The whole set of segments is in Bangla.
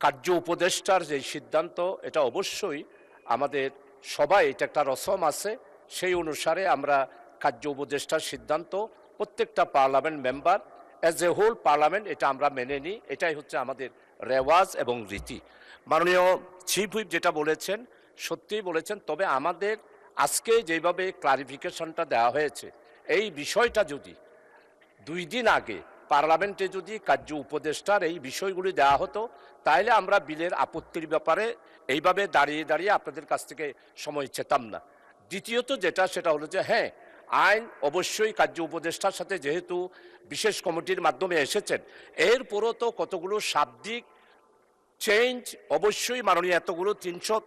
কার্য উপদেষ্টার যে সিদ্ধান্ত এটা অবশ্যই আমাদের সবাই এটা একটা রসম আছে, সেই অনুসারে আমরা কার্য উপদেষ্টার সিদ্ধান্ত প্রত্যেকটা parliament member as a whole parliament এটা আমরা মেনে নিই। এটাই হচ্ছে আমাদের রেওয়াজ এবং রীতি। মাননীয় চিফ হুইপ যেটা বলেছেন সত্যিই বলেছেন, তবে আমাদের আজকে যেভাবে ক্লারিফিকেশনটা দেওয়া হয়েছে এই বিষয়টা যদি 2 দিন আগে পার্লামেন্টে যদি কার্য উপদেষ্টার এই বিষয়গুলি দেওয়া হতো তাহলে আমরা বিলের আপত্তির ব্যাপারে এইভাবে দাঁড়িয়ে দাঁড়িয়ে আপনাদের কাছ থেকে সময় চেতাম না। দ্বিতীয়ত যেটা সেটা হলো যে হ্যাঁ, আইন অবশ্যই কার্য উপদেষ্টার সাথে যেহেতু বিশেষ কমিটির মাধ্যমে এসেছেন, এরপরও তো কতগুলো শাব্দিক চেঞ্জ অবশ্যই মাননীয় এতগুলো 300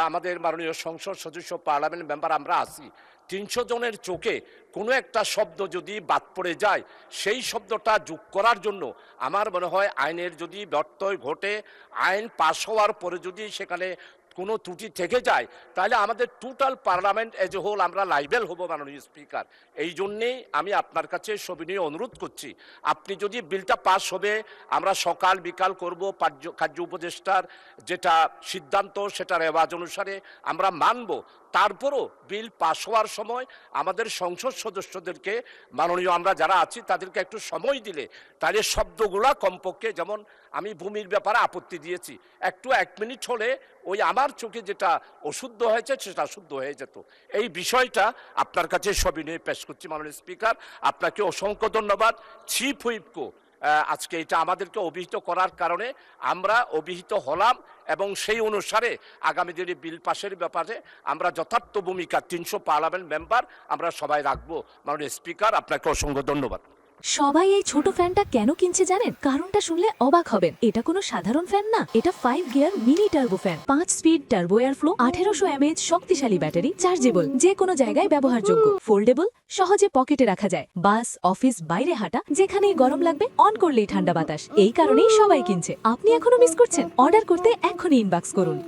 আমাদের মাননীয় সংসদ সদস্য পার্লামেন্ট মেম্বার আমরা আছি, 300 জনের চোখে কোনো একটা শব্দ যদি বাদ পড়ে যায় সেই শব্দটা যোগ করার জন্য আমার মনে হয় আইনের যদি ব্যত্যয় ঘটে, আইন পাশ হওয়ার পরে যদি সেখানে কোনো ত্রুটি থেকে যায় তাহলে আমাদের total parliament as a whole আমরা লাইবেল হব মাননীয় স্পিকার। এই জন্যেই আমি আপনার কাছে সবিনয় অনুরোধ করছি, আপনি যদি বিলটা পাস হবে আমরা সকাল বিকাল করব, কার্য উপদেষ্টার যেটা সিদ্ধান্ত সেটা রেওয়াজ অনুসারে আমরা মানব, তারপরও বিল পাস হওয়ার সময় আমাদের সংসদ সদস্যদেরকে মাননীয় আমরা যারা আছি তাদেরকে একটু সময় দিলে তাহলে শব্দগুলা কমপক্ষে, যেমন আমি ভূমির ব্যাপারে আপত্তি দিয়েছি, একটু 1 মিনিট হলে ওই আমার চোখে যেটা অশুদ্ধ হয়েছে সেটা শুদ্ধ হয়ে যেত। এই বিষয়টা আপনার কাছে সবিনয়ে পেশ করছি মাননীয় স্পিকার। আপনাকে অসংখ্য ধন্যবাদ। চিফ হুইপকে আজকে এটা আমাদেরকে অভিহিত করার কারণে আমরা অভিহিত হলাম এবং সেই অনুসারে আগামী দিনে বিল পাশের ব্যাপারে আমরা যথার্থ ভূমিকা 300 পার্লামেন্ট মেম্বার আমরা সবাই রাখবো। মাননীয় স্পিকার, আপনাকে অসংখ্য ধন্যবাদ। সবাই এই ছোট ফ্যানটা কেন কিনছে জানেন? কারণটা শুনলে অবাক হবেন। এটা কোনো সাধারণ ফ্যান না, এটা 5 gear mini turbo fan. 5 speed turbo air flow, 1800 mAh শক্তিশালী ব্যাটারি, চার্জেবল, যে কোনো জায়গায় ব্যবহারযোগ্য, ফোল্ডেবল, সহজে পকেটে রাখা যায়। বাস, অফিস, বাইরে হাঁটা, যেখানেই গরম লাগবে অন করলেই ঠান্ডা বাতাস। এই কারণেই সবাই কিনছে। আপনি এখনো মিস করছেন? অর্ডার করতে এখনই ইনবক্স করুন।